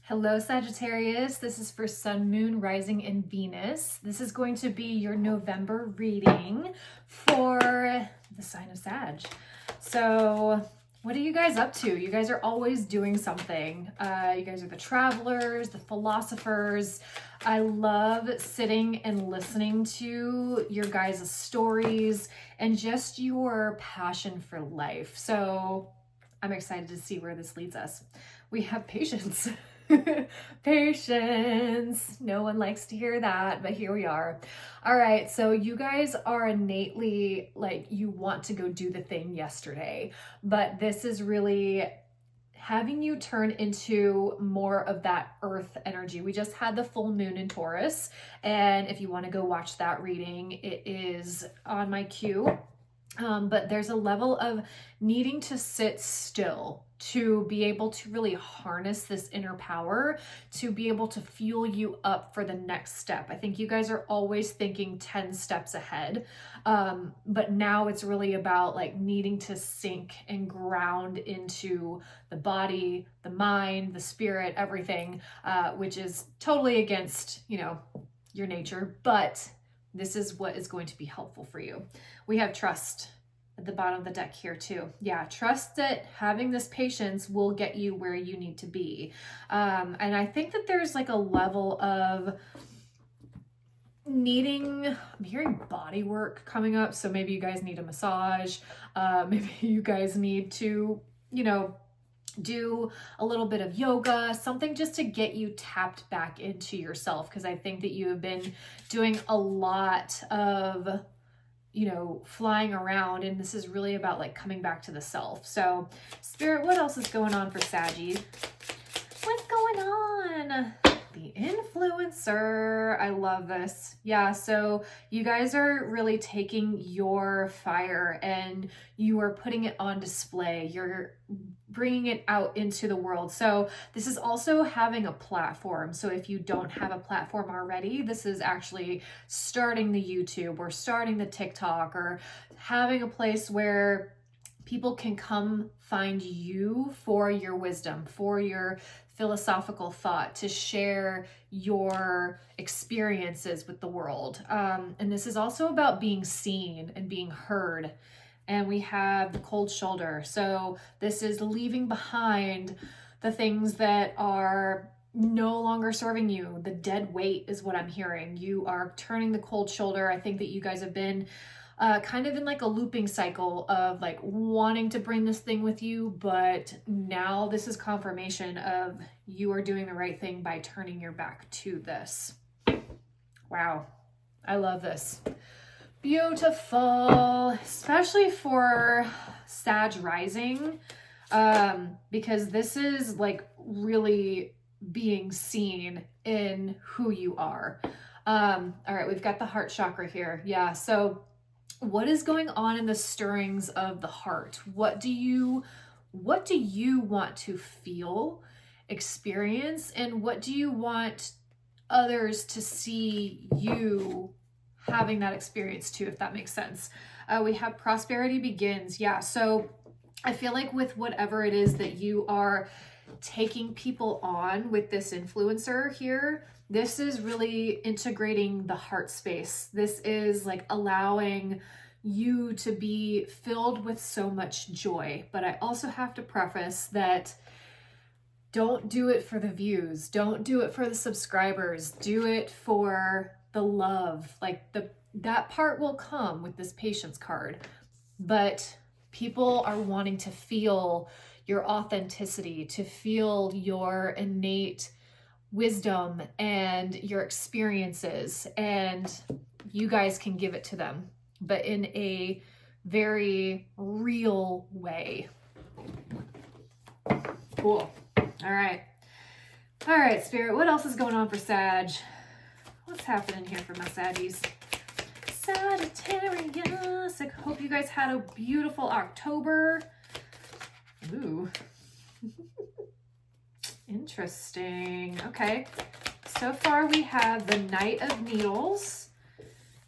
Hello, Sagittarius. This is for Sun, Moon, Rising, and Venus. This is going to be your November reading for the sign of Sag. So what are you guys up to? You guys are always doing something. You guys are the travelers, the philosophers. I love sitting and listening to your guys' stories and just your passion for life. So I'm excited to see where this leads us. We have patience. Patience. No one likes to hear that, but here we are. All right, so you guys are innately like you want to go do the thing yesterday, but this is really having you turn into more of that earth energy. We just had the full moon in Taurus, and if you want to go watch that reading, it is on my queue. But there's a level of needing to sit still to be able to really harness this inner power, to be able to fuel you up for the next step. I think you guys are always thinking 10 steps ahead. But now it's really about like needing to sink and ground into the body, the mind, the spirit, everything, which is totally against, your nature, but this is what is going to be helpful for you. We have trust at the bottom of the deck here too. Yeah, trust that having this patience will get you where you need to be. And I think that there's like a level of needing, I'm hearing body work coming up. So maybe you guys need a massage. Maybe you guys need to, do a little bit of yoga, something just to get you tapped back into yourself. Because I think that you have been doing a lot of, flying around, and this is really about like coming back to the self. So Spirit, what else is going on for Saggy? What's going on? The influencer. I love this. Yeah, so you guys are really taking your fire and you are putting it on display. You're bringing it out into the world. So this is also having a platform. So if you don't have a platform already, this is actually starting the YouTube or starting the TikTok or having a place where people can come find you for your wisdom, for your philosophical thought, to share your experiences with the world. And this is also about being seen and being heard. And we have the cold shoulder. So this is leaving behind the things that are no longer serving you. The dead weight is what I'm hearing. You are turning the cold shoulder. I think that you guys have been kind of in like a looping cycle of like wanting to bring this thing with you, but now this is confirmation of you are doing the right thing by turning your back to this. Wow, I love this. Beautiful, especially for Sag rising, because this is like really being seen in who you are. All right, we've got the heart chakra here. Yeah, so what is going on in the stirrings of the heart? What do you want to feel, experience, and what do you want others to see you having that experience too, if that makes sense? We have prosperity begins. Yeah, so I feel like with whatever it is that you are taking people on with this influencer here, this is really integrating the heart space. This is like allowing you to be filled with so much joy. But I also have to preface that don't do it for the views. Don't do it for the subscribers. Do it for the love. Like that part will come with this patience card. But people are wanting to feel your authenticity, to feel your innate wisdom and your experiences, and you guys can give it to them, but in a very real way. Cool. All right, Spirit, what else is going on for Sag? What's happening here for my Saggies? Sagittarius. I hope you guys had a beautiful October. Ooh. Interesting. Okay. So far we have the Knight of Needles.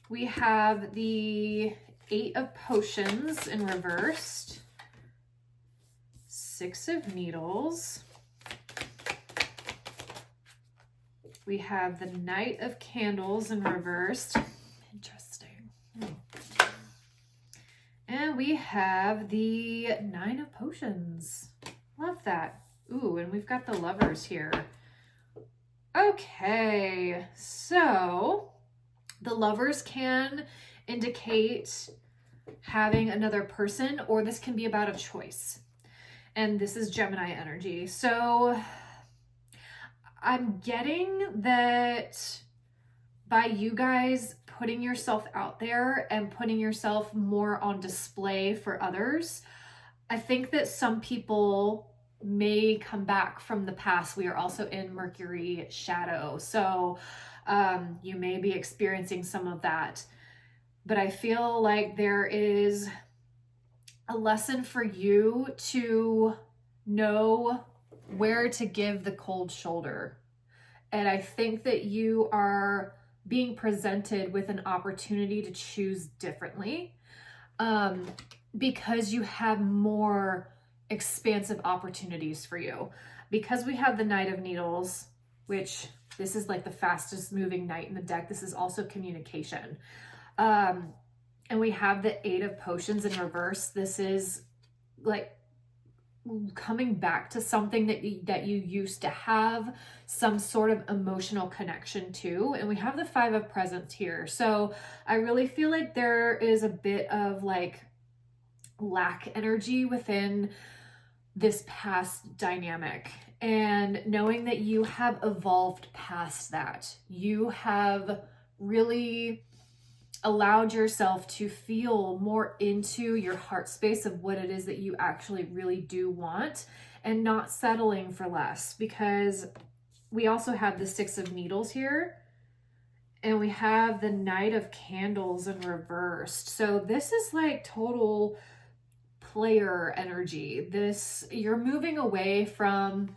We have the Eight of Potions in reversed. Six of Needles. We have the Knight of Candles in reversed. Interesting. And we have the Nine of Potions. Love that. Ooh, and we've got the Lovers here. Okay, so the Lovers can indicate having another person, or this can be about a choice. And this is Gemini energy. So I'm getting that by you guys putting yourself out there and putting yourself more on display for others, I think that some people may come back from the past. We are also in Mercury shadow. So you may be experiencing some of that. But I feel like there is a lesson for you to know where to give the cold shoulder. And I think that you are being presented with an opportunity to choose differently, because you have more expansive opportunities for you. Because we have the Knight of Needles, which this is like the fastest moving knight in the deck. This is also communication. And we have the Eight of Potions in reverse. This is like coming back to something that you used to have some sort of emotional connection to. And we have the Five of Presents here. So I really feel like there is a bit of like lack energy within this past dynamic, and knowing that you have evolved past that. You have really allowed yourself to feel more into your heart space of what it is that you actually really do want, and not settling for less. Because we also have the Six of Needles here, and we have the Knight of Candles in reversed. So this is like total player energy. You're moving away from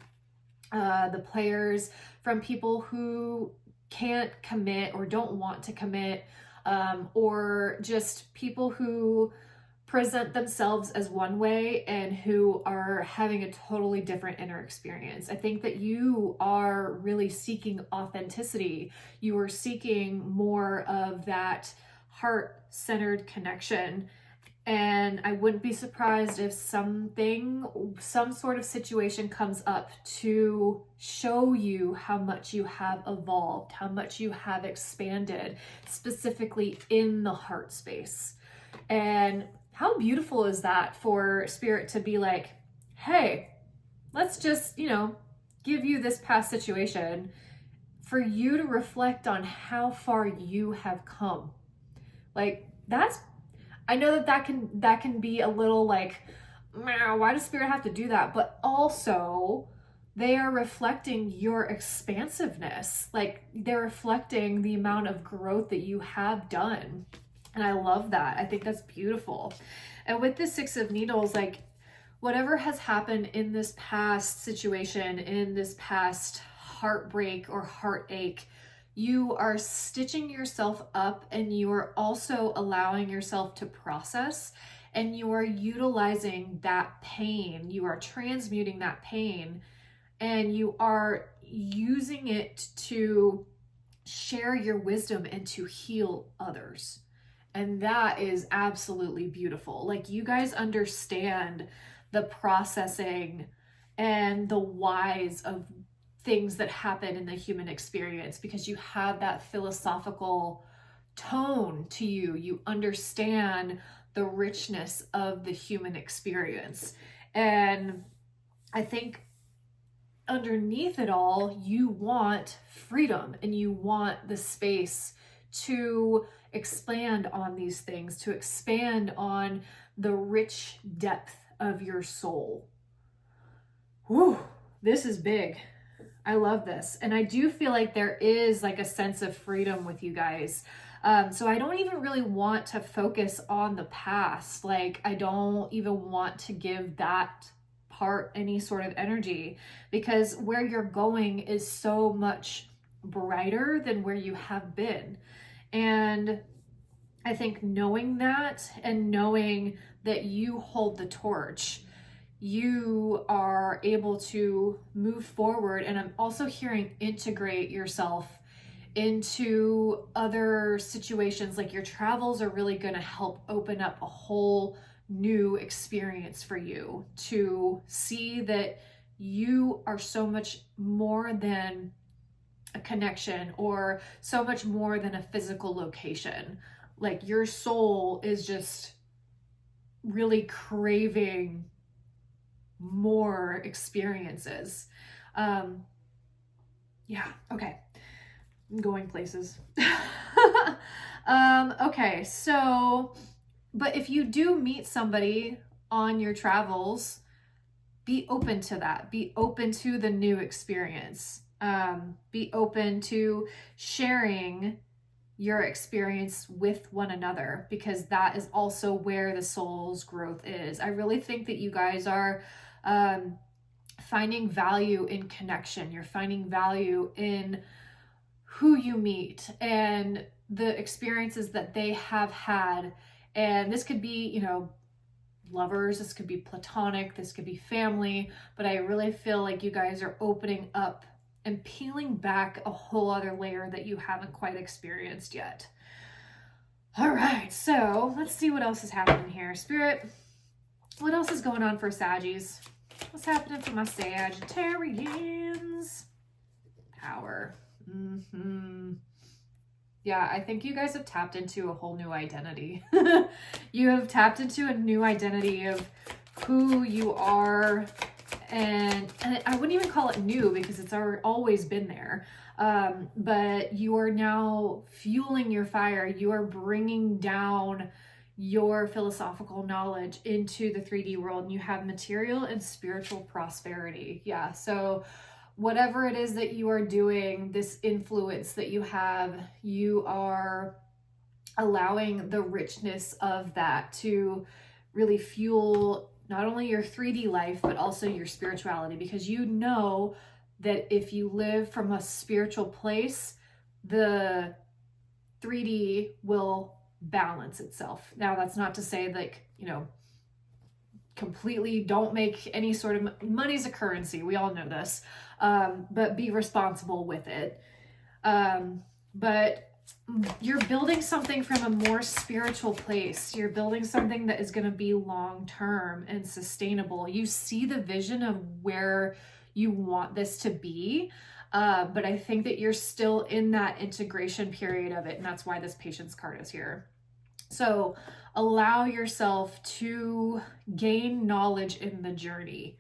the players, from people who can't commit or don't want to commit, or just people who present themselves as one way and who are having a totally different inner experience. I think that you are really seeking authenticity. You are seeking more of that heart-centered connection. And I wouldn't be surprised if some sort of situation comes up to show you how much you have evolved, how much you have expanded, specifically in the heart space. And how beautiful is that for Spirit to be like, hey, let's just, give you this past situation for you to reflect on how far you have come. Like, I know that can be a little like, why does Spirit have to do that? But also, they are reflecting your expansiveness. Like, they're reflecting the amount of growth that you have done. And I love that. I think that's beautiful. And with the Six of Needles, like, whatever has happened in this past situation, in this past heartbreak or heartache, you are stitching yourself up, and you are also allowing yourself to process, and you are utilizing that pain. You are transmuting that pain, and you are using it to share your wisdom and to heal others. And that is absolutely beautiful. Like, you guys understand the processing and the whys of things that happen in the human experience, because you have that philosophical tone to you. You understand the richness of the human experience. And I think underneath it all, you want freedom, and you want the space to expand on these things, to expand on the rich depth of your soul. Whew, this is big. I love this. And I do feel like there is like a sense of freedom with you guys. So I don't even really want to focus on the past. Like, I don't even want to give that part any sort of energy, because where you're going is so much brighter than where you have been. And I think knowing that, and knowing that you hold the torch, you are able to move forward. And I'm also hearing integrate yourself into other situations. Like your travels are really going to help open up a whole new experience for you to see that you are so much more than a connection or so much more than a physical location. Like your soul is just really craving more experiences. Yeah, okay. I'm going places. Okay, so, but if you do meet somebody on your travels, be open to that. Be open to the new experience. Be open to sharing your experience with one another, because that is also where the soul's growth is. I really think that you guys are finding value in connection. You're finding value in who you meet and the experiences that they have had. And this could be, you know, lovers, this could be platonic, this could be family, but I really feel like you guys are opening up and peeling back a whole other layer that you haven't quite experienced yet. All right, so let's see what else is happening here. Spirit, what else is going on for Saggies? What's happening for my Sagittarians? Power. Yeah, I think you guys have tapped into a whole new identity. You have tapped into a new identity of who you are. And I wouldn't even call it new because it's always been there. But you are now fueling your fire. You are bringing down your philosophical knowledge into the 3D world, and you have material and spiritual prosperity. Yeah, so whatever it is that you are doing, this influence that you have, you are allowing the richness of that to really fuel not only your 3D life, but also your spirituality, because you know that if you live from a spiritual place, the 3D will balance itself. Now, that's not to say like, you know, completely don't make any sort of money's a currency. We all know this, but be responsible with it. But you're building something from a more spiritual place. You're building something that is going to be long-term and sustainable. You see the vision of where you want this to be. But I think that you're still in that integration period of it. And that's why this patience card is here. So allow yourself to gain knowledge in the journey.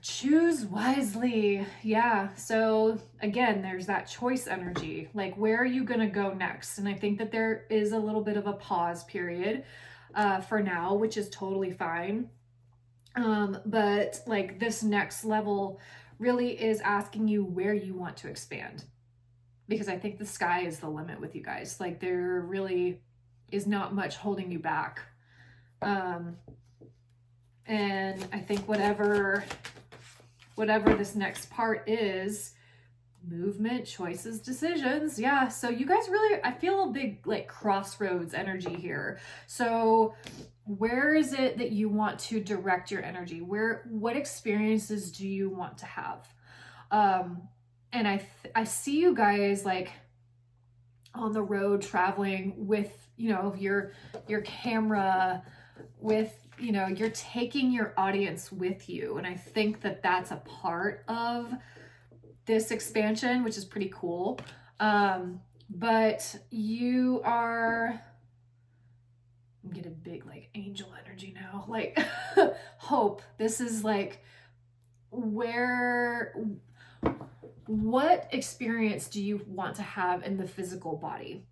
Choose wisely. Yeah. So again, there's that choice energy. Like, where are you going to go next? And I think that there is a little bit of a pause period for now, which is totally fine. But like this next level really is asking you where you want to expand, because I think the sky is the limit with you guys. Like, there really is not much holding you back. And I think whatever this next part is, movement, choices, decisions. Yeah. So you guys really, I feel a big like crossroads energy here. So where is it that you want to direct your energy? What experiences do you want to have? And I see you guys like on the road traveling with, you know, your camera, with, you know, you're taking your audience with you. And I think that that's a part of this expansion, which is pretty cool. But you are, I'm getting big like angel energy now, like hope. This is like what experience do you want to have in the physical body?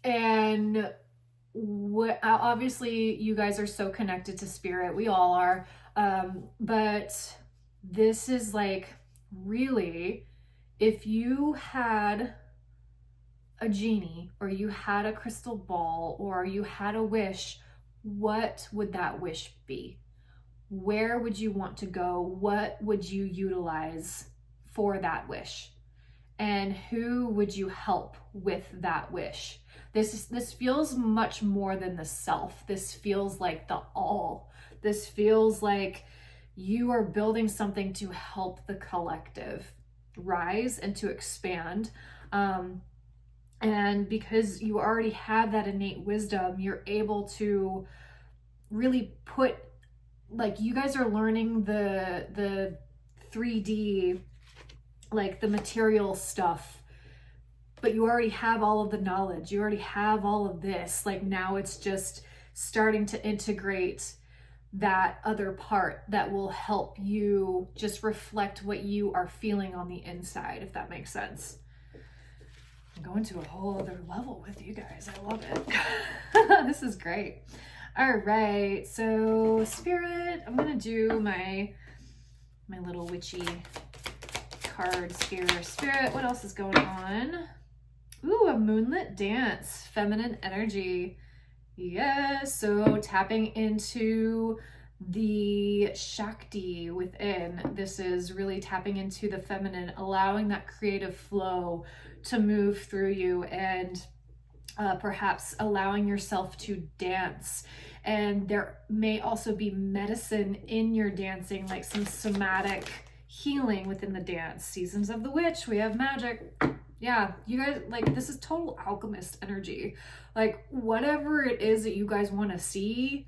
And what, obviously you guys are so connected to spirit, we all are, but this is like, really, if you had a genie or you had a crystal ball or you had a wish, what would that wish be? Where would you want to go? What would you utilize for that wish? And who would you help with that wish? This feels much more than the self. This feels like the all. This feels like you are building something to help the collective rise and to expand. And because you already have that innate wisdom, you're able to really put, like, you guys are learning the 3D, like the material stuff, but you already have all of the knowledge. You already have all of this. Like, now it's just starting to integrate that other part that will help you just reflect what you are feeling on the inside, if that makes sense. I'm going to a whole other level with you guys. I love it. This is great. All right, so Spirit, I'm gonna do my little witchy cards here. Spirit, what else is going on? Ooh, a moonlit dance, feminine energy. Yes, so tapping into the Shakti within. This is really tapping into the feminine, allowing that creative flow to move through you, and perhaps allowing yourself to dance. And there may also be medicine in your dancing, like some somatic healing within the dance. Seasons of the Witch, we have magic. Yeah, you guys, like, this is total alchemist energy. Like, whatever it is that you guys want to see,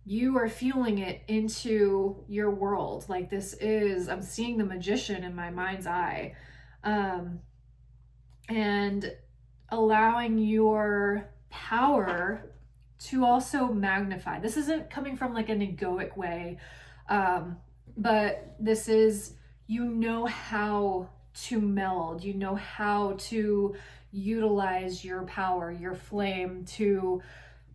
you are feeling it into your world. Like, this is, I'm seeing the magician in my mind's eye. And allowing your power to also magnify. This isn't coming from like an egoic way, but this is, you know how to meld, you know how to utilize your power, your flame, to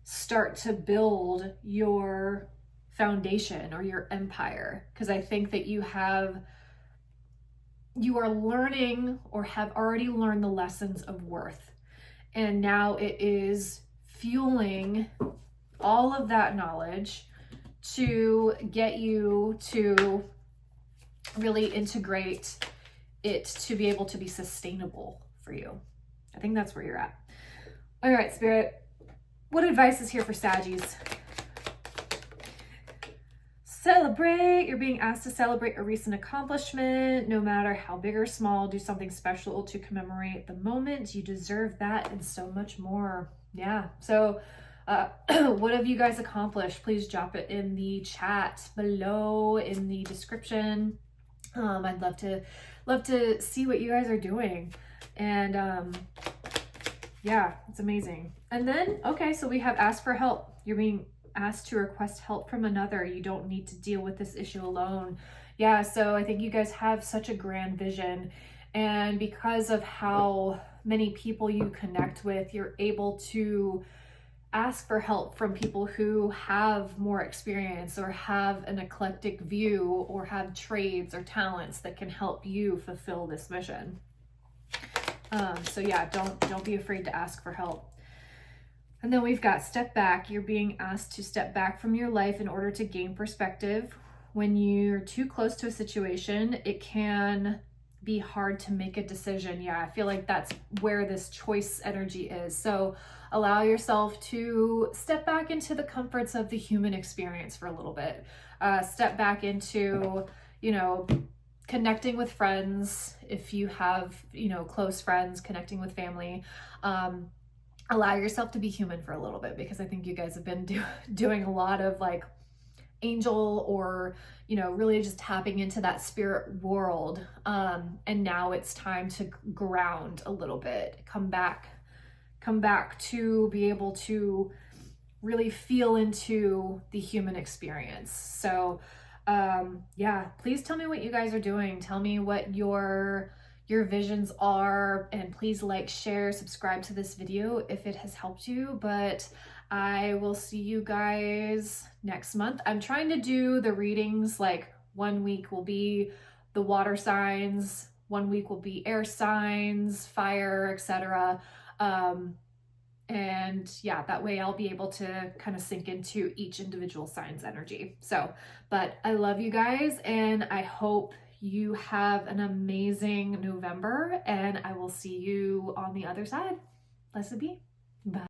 start to build your foundation or your empire. Because I think that you are learning, or have already learned, the lessons of worth. And now it is fueling all of that knowledge to get you to really integrate it to be able to be sustainable for you. I think that's where you're at. All right, Spirit, what advice is here for Saggies? Celebrate. You're being asked to celebrate a recent accomplishment, no matter how big or small. Do something special to commemorate the moment. You deserve that and so much more. Yeah. So what have you guys accomplished? Please drop it in the chat below, in the description. I'd love to see what you guys are doing. And yeah, it's amazing. And then, okay, so we have asked for help. You're being asked to request help from another. You don't need to deal with this issue alone. Yeah, so I think you guys have such a grand vision, and because of how many people you connect with, you're able to ask for help from people who have more experience, or have an eclectic view, or have trades or talents that can help you fulfill this mission. So yeah, don't be afraid to ask for help. And then we've got step back. You're being asked to step back from your life in order to gain perspective. When you're too close to a situation, it can be hard to make a decision. Yeah, I feel like that's where this choice energy is. So allow yourself to step back into the comforts of the human experience for a little bit. Step back into, connecting with friends. If you have, close friends, connecting with family. Allow yourself to be human for a little bit, because I think you guys have been doing a lot of like angel, or really just tapping into that spirit world, and now it's time to ground a little bit, come back to be able to really feel into the human experience. So yeah, please tell me what you guys are doing. Tell me what your visions are, and please like, share, subscribe to this video if it has helped you. But I will see you guys next month. I'm trying to do the readings, like 1 week will be the water signs, 1 week will be air signs, fire, etc. And yeah, that way I'll be able to kind of sink into each individual sign's energy. So, but I love you guys, and I hope you have an amazing November, and I will see you on the other side. Blessed be.